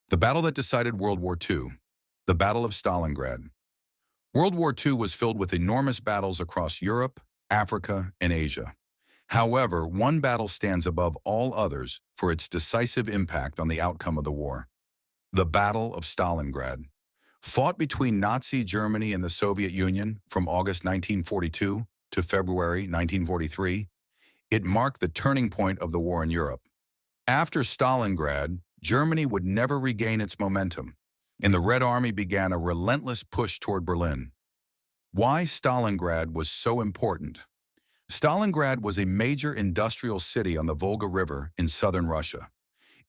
The battle that decided World War II, the Battle of Stalingrad. World War II was filled with enormous battles across Europe, Africa, and Asia. However, one battle stands above all others for its decisive impact on the outcome of the war. The Battle of Stalingrad. Fought between Nazi Germany and the Soviet Union from August 1942 to February 1943, it marked the turning point of the war in Europe. After Stalingrad, Germany would never regain its momentum, and the Red Army began a relentless push toward Berlin. Why Stalingrad was so important? Stalingrad was a major industrial city on the Volga River in southern Russia.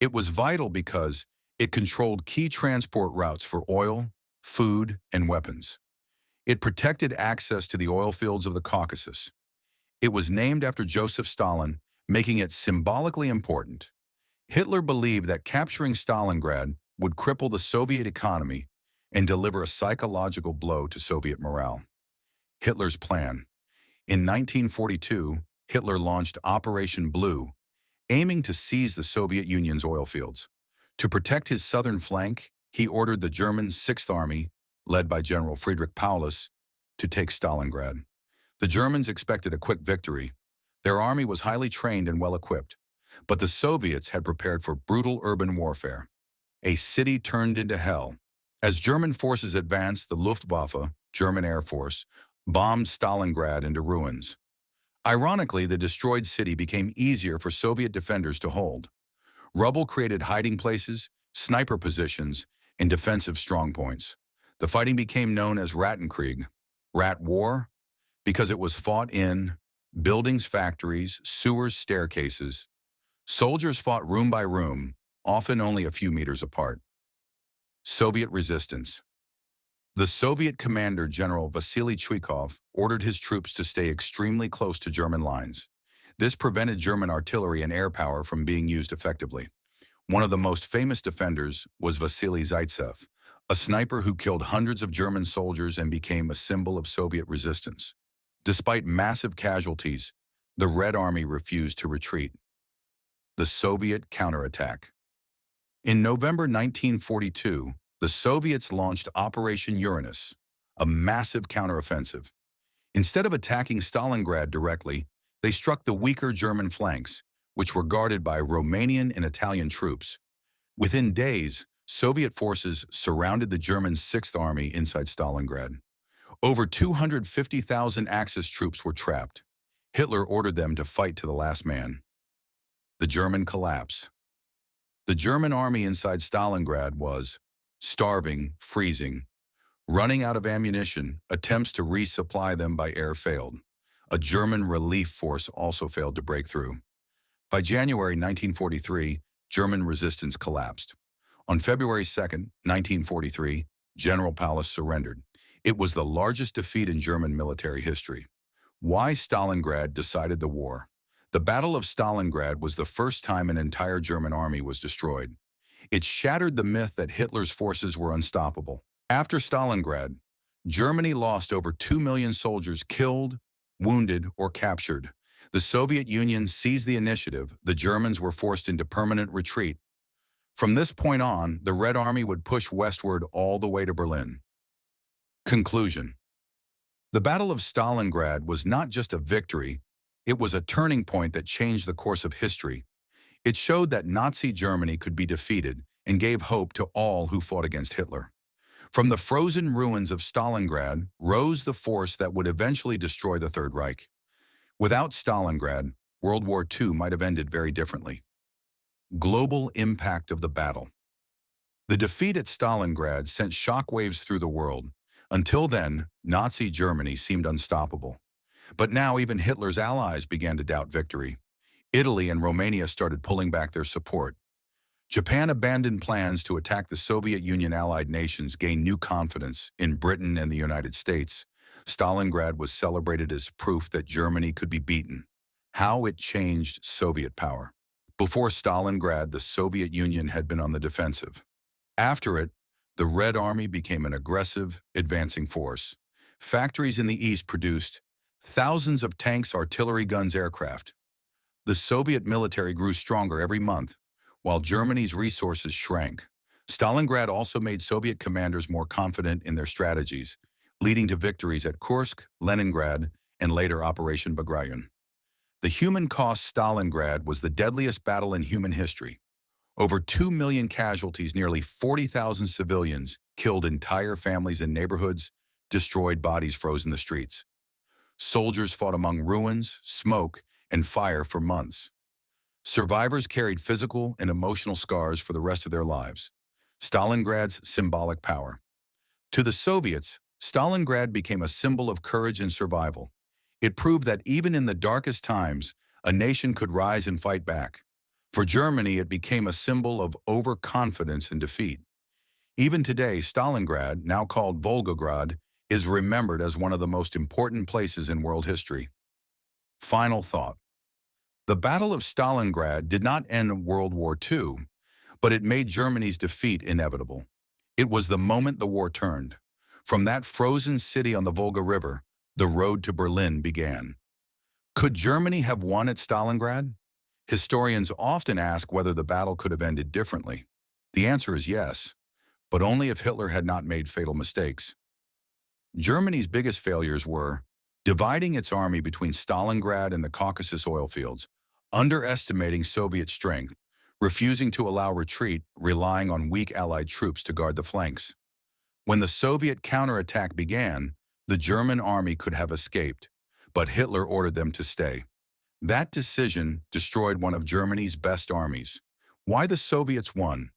It was vital because it controlled key transport routes for oil, food, and weapons. It protected access to the oil fields of the Caucasus. It was named after Joseph Stalin, making it symbolically important. Hitler believed that capturing Stalingrad would cripple the Soviet economy and deliver a psychological blow to Soviet morale. Hitler's plan. In 1942, Hitler launched Operation Blue, aiming to seize the Soviet Union's oil fields. To protect his southern flank, he ordered the German Sixth Army, led by General Friedrich Paulus, to take Stalingrad. The Germans expected a quick victory. Their army was highly trained and well-equipped, but the Soviets had prepared for brutal urban warfare. A city turned into hell. As German forces advanced, the Luftwaffe, German Air Force, bombed Stalingrad into ruins. Ironically, the destroyed city became easier for Soviet defenders to hold. Rubble created hiding places, sniper positions, and defensive strongpoints. The fighting became known as Rattenkrieg, Rat War, because it was fought in buildings, factories, sewers, staircases. Soldiers fought room by room, often only a few meters apart. Soviet resistance. The Soviet commander, General Vasily Chuikov, ordered his troops to stay extremely close to German lines. This prevented German artillery and air power from being used effectively. One of the most famous defenders was Vasily Zaitsev, a sniper who killed hundreds of German soldiers and became a symbol of Soviet resistance. Despite massive casualties, the Red Army refused to retreat. The Soviet counterattack. In November 1942, the Soviets launched Operation Uranus, a massive counteroffensive. Instead of attacking Stalingrad directly, they struck the weaker German flanks, which were guarded by Romanian and Italian troops. Within days, Soviet forces surrounded the German Sixth Army inside Stalingrad. Over 250,000 Axis troops were trapped. Hitler ordered them to fight to the last man. The German collapse. The German army inside Stalingrad was starving, freezing, running out of ammunition. Attempts to resupply them by air failed. A German relief force also failed to break through. By January 1943, German resistance collapsed. On February 2, 1943, General Paulus surrendered. It was the largest defeat in German military history. Why Stalingrad decided the war? The Battle of Stalingrad was the first time an entire German army was destroyed. It shattered the myth that Hitler's forces were unstoppable. After Stalingrad, Germany lost over 2 million soldiers killed, wounded, or captured. The Soviet Union seized the initiative. The Germans were forced into permanent retreat. From this point on, the Red Army would push westward all the way to Berlin. Conclusion. The Battle of Stalingrad was not just a victory, it was a turning point that changed the course of history. It showed that Nazi Germany could be defeated and gave hope to all who fought against Hitler. From the frozen ruins of Stalingrad rose the force that would eventually destroy the Third Reich. Without Stalingrad, World War II might have ended very differently. Global impact of the battle. The defeat at Stalingrad sent shockwaves through the world. Until then, Nazi Germany seemed unstoppable. But now even Hitler's allies began to doubt victory. Italy and Romania started pulling back their support. Japan abandoned plans to attack the Soviet Union allied nations, gained new confidence in Britain and the United States. Stalingrad was celebrated as proof that Germany could be beaten. How it changed Soviet power. Before Stalingrad, the Soviet Union had been on the defensive. After it, the Red Army became an aggressive, advancing force. Factories in the East produced thousands of tanks, artillery, guns, aircraft. The Soviet military grew stronger every month, while Germany's resources shrank. Stalingrad also made Soviet commanders more confident in their strategies, leading to victories at Kursk, Leningrad, and later Operation Bagration. The human cost Stalingrad was the deadliest battle in human history. Over 2 million casualties, nearly 40,000 civilians, killed entire families in neighborhoods, destroyed bodies froze in the streets. Soldiers fought among ruins, smoke, and fire for months. Survivors carried physical and emotional scars for the rest of their lives. Stalingrad's symbolic power. To the Soviets, Stalingrad became a symbol of courage and survival. It proved that even in the darkest times, a nation could rise and fight back. For Germany, it became a symbol of overconfidence and defeat. Even today, Stalingrad, now called Volgograd, is remembered as one of the most important places in world history. Final thought. The Battle of Stalingrad did not end World War II, but it made Germany's defeat inevitable. It was the moment the war turned. From that frozen city on the Volga River, the road to Berlin began. Could Germany have won at Stalingrad? Historians often ask whether the battle could have ended differently. The answer is yes, but only if Hitler had not made fatal mistakes. Germany's biggest failures were dividing its army between Stalingrad and the Caucasus oil fields, underestimating Soviet strength, refusing to allow retreat, relying on weak Allied troops to guard the flanks. When the Soviet counterattack began, the German army could have escaped, but Hitler ordered them to stay. That decision destroyed one of Germany's best armies. Why the Soviets won?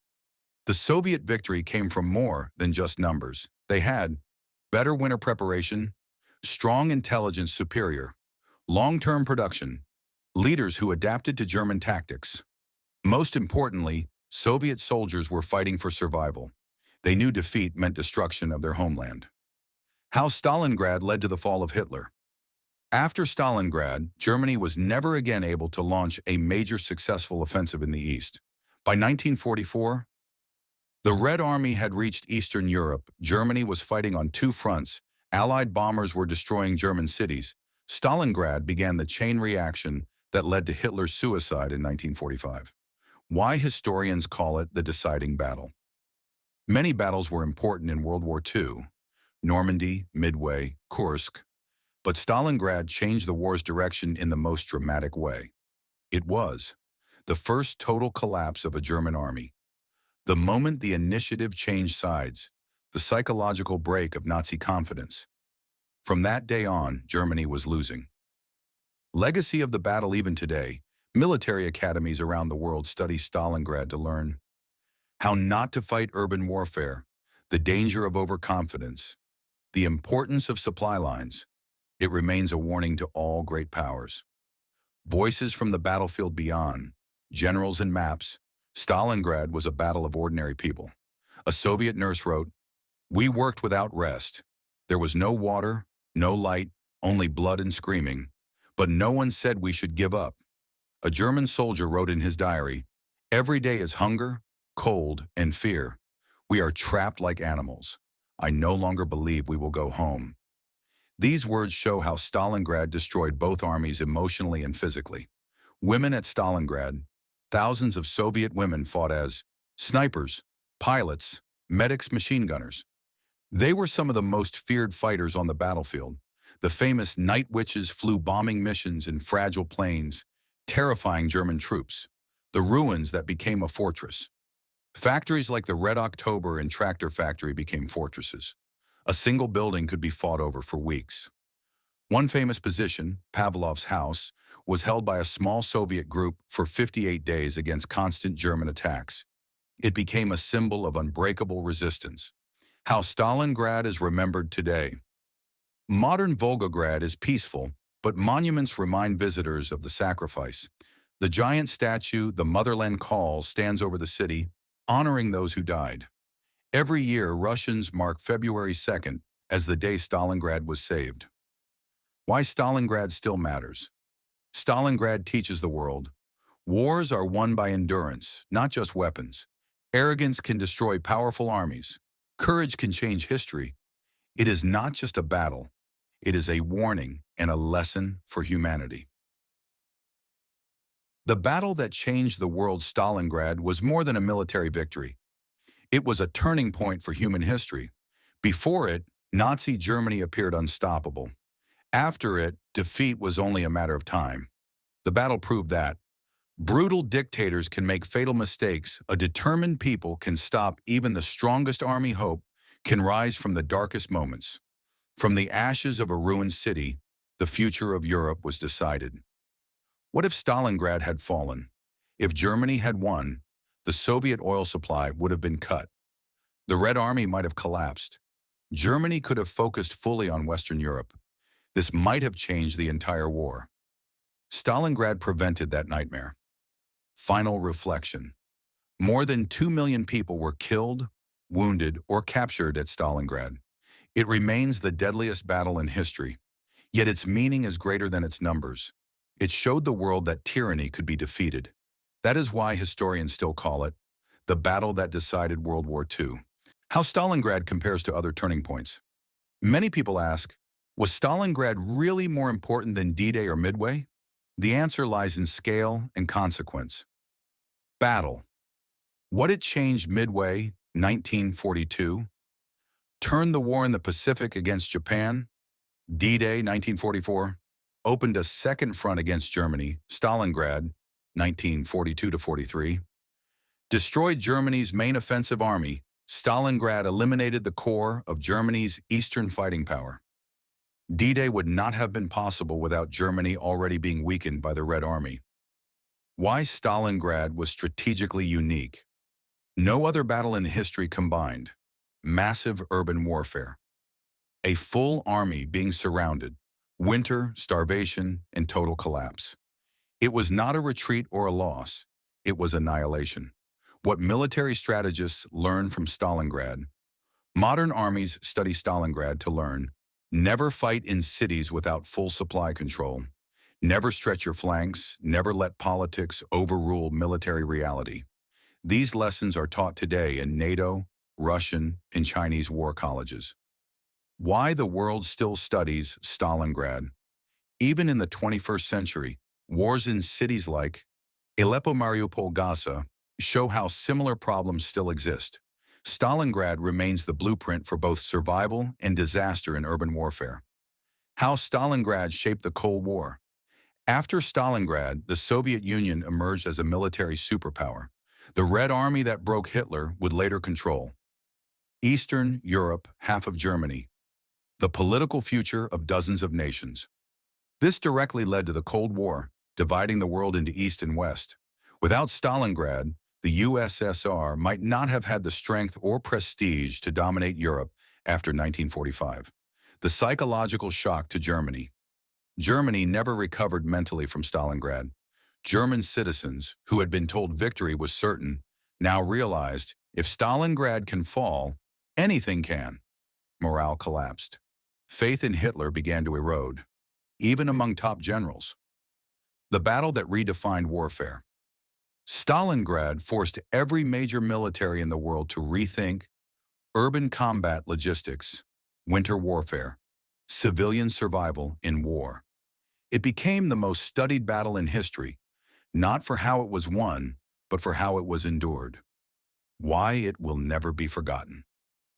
The Soviet victory came from more than just numbers. They had better winter preparation, strong intelligence superior, long-term production, leaders who adapted to German tactics. Most importantly, Soviet soldiers were fighting for survival. They knew defeat meant destruction of their homeland. How Stalingrad led to the fall of Hitler. After Stalingrad, Germany was never again able to launch a major successful offensive in the East. By 1944, the Red Army had reached Eastern Europe. Germany was fighting on two fronts. Allied bombers were destroying German cities. Stalingrad began the chain reaction that led to Hitler's suicide in 1945. Why historians call it the deciding battle. Many battles were important in World War II, Normandy, Midway, Kursk, but Stalingrad changed the war's direction in the most dramatic way. It was the first total collapse of a German army. The moment the initiative changed sides, the psychological break of Nazi confidence. From that day on, Germany was losing. Legacy of the battle even today, military academies around the world study Stalingrad to learn how not to fight urban warfare, the danger of overconfidence, the importance of supply lines. It remains a warning to all great powers. Voices from the battlefield beyond, generals and maps. Stalingrad was a battle of ordinary people. A Soviet nurse wrote, "We worked without rest. There was no water, no light, only blood and screaming. But no one said we should give up." A German soldier wrote in his diary, "Every day is hunger, cold, and fear. We are trapped like animals. I no longer believe we will go home." These words show how Stalingrad destroyed both armies emotionally and physically. Women at Stalingrad, thousands of Soviet women fought as snipers, pilots, medics, machine gunners. They were some of the most feared fighters on the battlefield. The famous night witches flew bombing missions in fragile planes, terrifying German troops. The ruins that became a fortress. Factories like the Red October and Tractor Factory became fortresses. A single building could be fought over for weeks. One famous position, Pavlov's house, was held by a small Soviet group for 58 days against constant German attacks. It became a symbol of unbreakable resistance. How Stalingrad is remembered today. Modern Volgograd is peaceful, but monuments remind visitors of the sacrifice. The giant statue, The Motherland Calls, stands over the city, honoring those who died. Every year, Russians mark February 2nd as the day Stalingrad was saved. Why Stalingrad still matters. Stalingrad teaches the world, wars are won by endurance, not just weapons. Arrogance can destroy powerful armies. Courage can change history. It is not just a battle. It is a warning and a lesson for humanity. The battle that changed the world, Stalingrad, was more than a military victory. It was a turning point for human history. Before it, Nazi Germany appeared unstoppable. After it, defeat was only a matter of time. The battle proved that brutal dictators can make fatal mistakes. A determined people can stop even the strongest army. Hope can rise from the darkest moments. From the ashes of a ruined city, the future of Europe was decided. What if Stalingrad had fallen? If Germany had won, the Soviet oil supply would have been cut. The Red Army might have collapsed. Germany could have focused fully on Western Europe. This might have changed the entire war. Stalingrad prevented that nightmare. Final reflection. More than 2 million people were killed, wounded, or captured at Stalingrad. It remains the deadliest battle in history, yet its meaning is greater than its numbers. It showed the world that tyranny could be defeated. That is why historians still call it the battle that decided World War II. How Stalingrad compares to other turning points. Many people ask, was Stalingrad really more important than D-Day or Midway? The answer lies in scale and consequence. Battle. What it changed Midway, 1942, turned the war in the Pacific against Japan. D-Day, 1944, opened a second front against Germany. Stalingrad, 1942-43, destroyed Germany's main offensive army. Stalingrad eliminated the core of Germany's eastern fighting power. D-Day would not have been possible without Germany already being weakened by the Red Army. Why Stalingrad was strategically unique. No other battle in history combined massive urban warfare, a full army being surrounded, winter, starvation, and total collapse. It was not a retreat or a loss. It was annihilation. What military strategists learned from Stalingrad. Modern armies study Stalingrad to learn. Never fight in cities without full supply control. Never stretch your flanks. Never let politics overrule military reality. These lessons are taught today in NATO, Russian, and Chinese war colleges. Why the world still studies Stalingrad. Even in the 21st century, wars in cities like Aleppo, Mariupol, Gaza show how similar problems still exist. Stalingrad remains the blueprint for both survival and disaster in urban warfare. How Stalingrad shaped the Cold War. After Stalingrad, the Soviet Union emerged as a military superpower. The Red Army that broke Hitler would later control Eastern Europe, half of Germany, the political future of dozens of nations. This directly led to the Cold War, dividing the world into East and West. Without Stalingrad, the USSR might not have had the strength or prestige to dominate Europe after 1945. The psychological shock to Germany. Germany never recovered mentally from Stalingrad. German citizens, who had been told victory was certain, now realized if Stalingrad can fall, anything can. Morale collapsed. Faith in Hitler began to erode, even among top generals. The battle that redefined warfare. Stalingrad forced every major military in the world to rethink urban combat logistics, winter warfare, civilian survival in war. It became the most studied battle in history, not for how it was won, but for how it was endured. Why it will never be forgotten.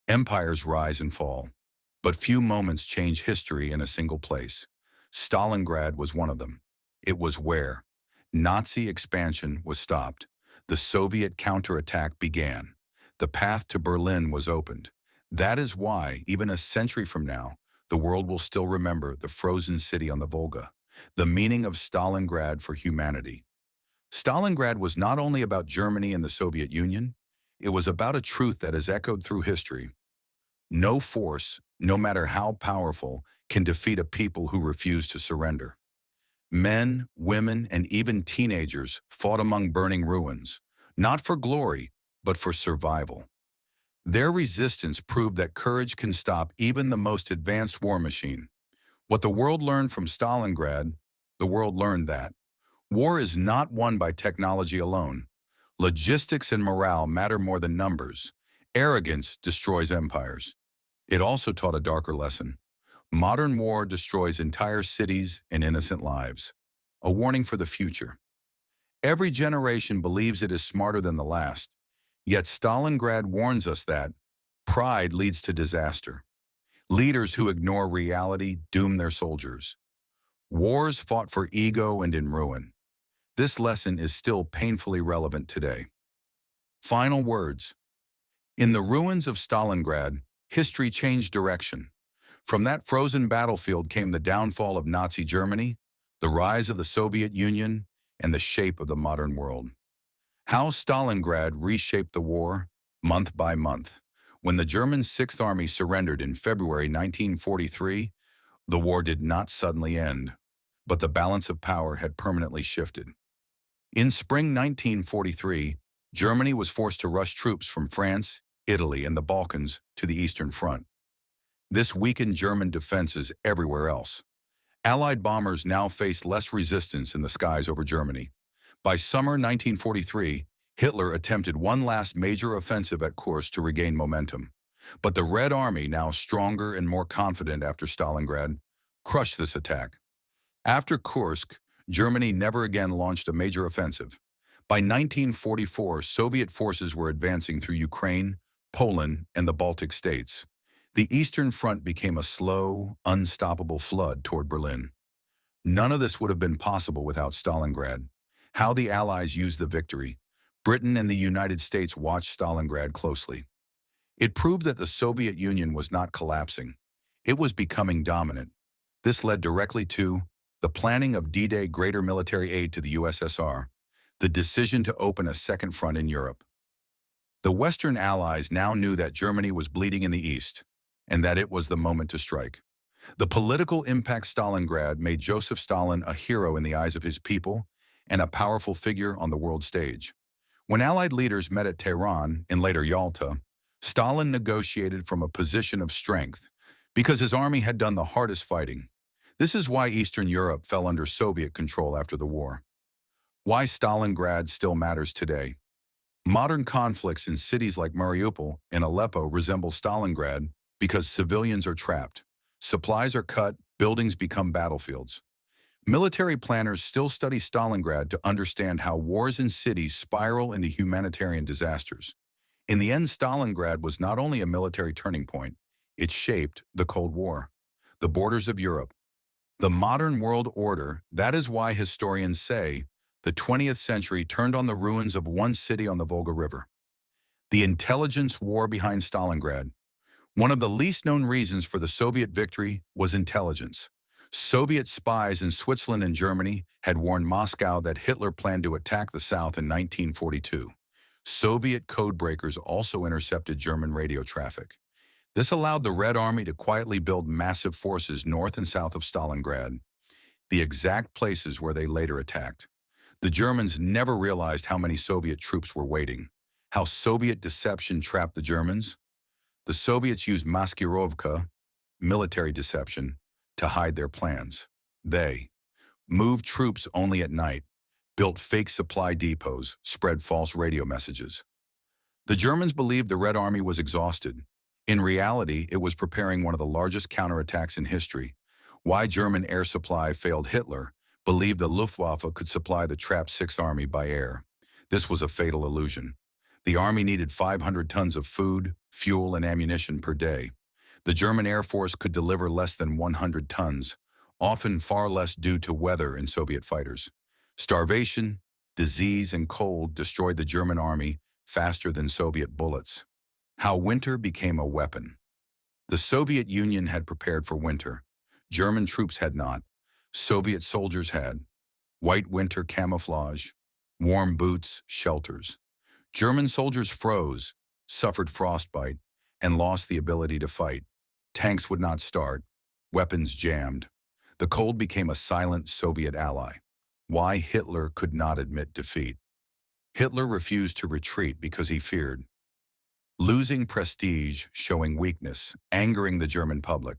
Empires rise and fall, but few moments change history in a single place. Stalingrad was one of them. It was where Nazi expansion was stopped. The Soviet counterattack began. The path to Berlin was opened. That is why, even a century from now, the world will still remember the frozen city on the Volga, the meaning of Stalingrad for humanity. Stalingrad was not only about Germany and the Soviet Union, it was about a truth that has echoed through history. No force, no matter how powerful, can defeat a people who refuse to surrender. Men, women, and even teenagers fought among burning ruins, not for glory, but for survival. Their resistance proved that courage can stop even the most advanced war machine. What the world learned from Stalingrad, the world learned that war is not won by technology alone. Logistics and morale matter more than numbers. Arrogance destroys empires. It also taught a darker lesson. Modern war destroys entire cities and innocent lives. A warning for the future. Every generation believes it is smarter than the last, Yet Stalingrad warns us that pride leads to disaster. Leaders who ignore reality doom their soldiers. Wars fought for ego and in ruin. This lesson is still painfully relevant today. Final words. In the ruins of Stalingrad, history changed direction. From that frozen battlefield came the downfall of Nazi Germany, the rise of the Soviet Union, and the shape of the modern world. How Stalingrad reshaped the war, month by month. When the German Sixth Army surrendered in February 1943, the war did not suddenly end, but the balance of power had permanently shifted. In spring 1943, Germany was forced to rush troops from France, Italy, and the Balkans to the Eastern Front. This weakened German defenses everywhere else. Allied bombers now faced less resistance in the skies over Germany. By summer 1943, Hitler attempted one last major offensive at Kursk to regain momentum. But the Red Army, now stronger and more confident after Stalingrad, crushed this attack. After Kursk, Germany never again launched a major offensive. By 1944, Soviet forces were advancing through Ukraine, Poland, and the Baltic states. The Eastern Front became a slow, unstoppable flood toward Berlin. None of this would have been possible without Stalingrad. How the Allies used the victory. Britain and the United States watched Stalingrad closely. It proved that the Soviet Union was not collapsing. It was becoming dominant. This led directly to the planning of D-Day greater military aid to the USSR, the decision to open a second front in Europe. The Western Allies now knew that Germany was bleeding in the East, and that it was the moment to strike. The political impact Stalingrad made Joseph Stalin a hero in the eyes of his people and a powerful figure on the world stage. When Allied leaders met at Tehran, and later Yalta, Stalin negotiated from a position of strength because his army had done the hardest fighting. This is why Eastern Europe fell under Soviet control after the war. Why Stalingrad still matters today. Modern conflicts in cities like Mariupol and Aleppo resemble Stalingrad because civilians are trapped. Supplies are cut, buildings become battlefields. Military planners still study Stalingrad to understand how wars in cities spiral into humanitarian disasters. In the end, Stalingrad was not only a military turning point, it shaped the Cold War, the borders of Europe, the modern world order. That is why historians say the 20th century turned on the ruins of one city on the Volga River. The intelligence war behind Stalingrad. One of the least known reasons for the Soviet victory was intelligence. Soviet spies in Switzerland and Germany had warned Moscow that Hitler planned to attack the South in 1942. Soviet codebreakers also intercepted German radio traffic. This allowed the Red Army to quietly build massive forces north and south of Stalingrad, the exact places where they later attacked. The Germans never realized how many Soviet troops were waiting, how Soviet deception trapped the Germans. The Soviets used maskirovka, military deception, to hide their plans. They moved troops only at night, built fake supply depots, spread false radio messages. The Germans believed the Red Army was exhausted. In reality, it was preparing one of the largest counterattacks in history. Why German air supply failed Hitler believed the Luftwaffe could supply the trapped Sixth Army by air. This was a fatal illusion. The army needed 500 tons of food, fuel, and ammunition per day. The German Air Force could deliver less than 100 tons, often far less due to weather and Soviet fighters. Starvation, disease, and cold destroyed the German army faster than Soviet bullets. How winter became a weapon. The Soviet Union had prepared for winter. German troops had not. Soviet soldiers had. White winter camouflage, warm boots, shelters. German soldiers froze, suffered frostbite, and lost the ability to fight. Tanks would not start. Weapons jammed. The cold became a silent Soviet ally. Why Hitler could not admit defeat. Hitler refused to retreat because he feared losing prestige, showing weakness, angering the German public.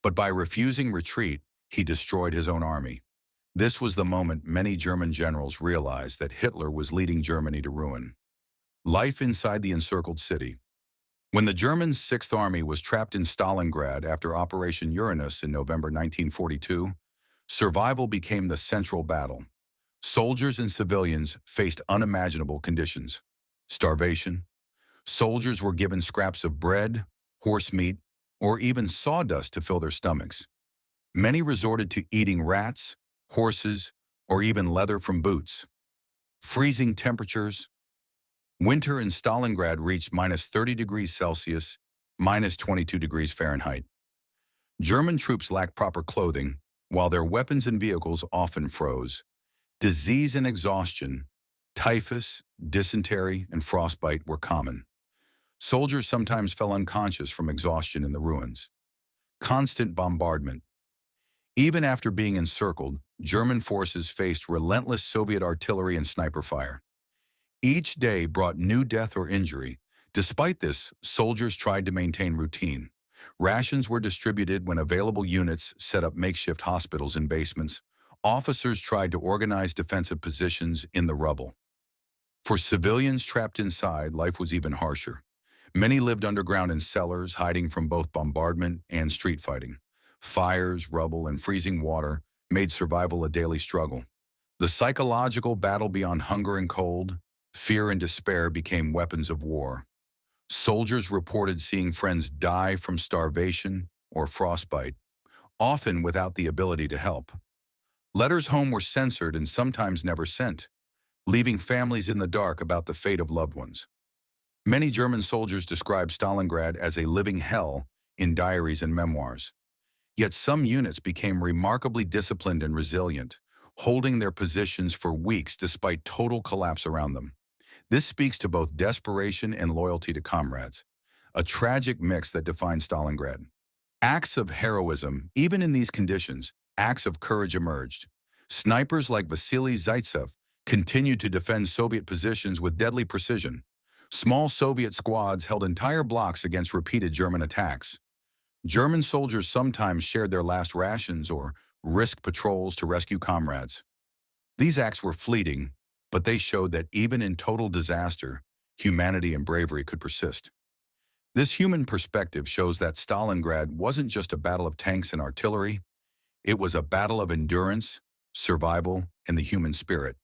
But by refusing retreat, he destroyed his own army. This was the moment many German generals realized that Hitler was leading Germany to ruin. Life inside the encircled city. When the German Sixth Army was trapped in Stalingrad after Operation Uranus in November 1942, survival became the central battle. Soldiers and civilians faced unimaginable conditions: starvation, Soldiers were given scraps of bread, horse meat, or even sawdust to fill their stomachs. Many resorted to eating rats, horses, or even leather from boots. Freezing temperatures. Winter in Stalingrad reached minus 30 degrees Celsius, minus 22 degrees Fahrenheit. German troops lacked proper clothing, while their weapons and vehicles often froze. Disease and exhaustion, typhus, dysentery, and frostbite were common. Soldiers sometimes fell unconscious from exhaustion in the ruins. Constant bombardment. Even after being encircled, German forces faced relentless Soviet artillery and sniper fire. Each day brought new death or injury. Despite this, soldiers tried to maintain routine. Rations were distributed when available units set up makeshift hospitals in basements. Officers tried to organize defensive positions in the rubble. For civilians trapped inside, life was even harsher. Many lived underground in cellars, hiding from both bombardment and street fighting. Fires, rubble, and freezing water made survival a daily struggle. The psychological battle beyond hunger and cold, fear and despair became weapons of war. Soldiers reported seeing friends die from starvation or frostbite, often without the ability to help. Letters home were censored and sometimes never sent, leaving families in the dark about the fate of loved ones. Many German soldiers described Stalingrad as a living hell in diaries and memoirs. Yet some units became remarkably disciplined and resilient, holding their positions for weeks despite total collapse around them. This speaks to both desperation and loyalty to comrades, a tragic mix that defined Stalingrad. Acts of heroism, even in these conditions, acts of courage emerged. Snipers like Vasily Zaitsev continued to defend Soviet positions with deadly precision. Small Soviet squads held entire blocks against repeated German attacks. German soldiers sometimes shared their last rations or risked patrols to rescue comrades. These acts were fleeting, but they showed that even in total disaster, humanity and bravery could persist. This human perspective shows that Stalingrad wasn't just a battle of tanks and artillery, it was a battle of endurance, survival, and the human spirit.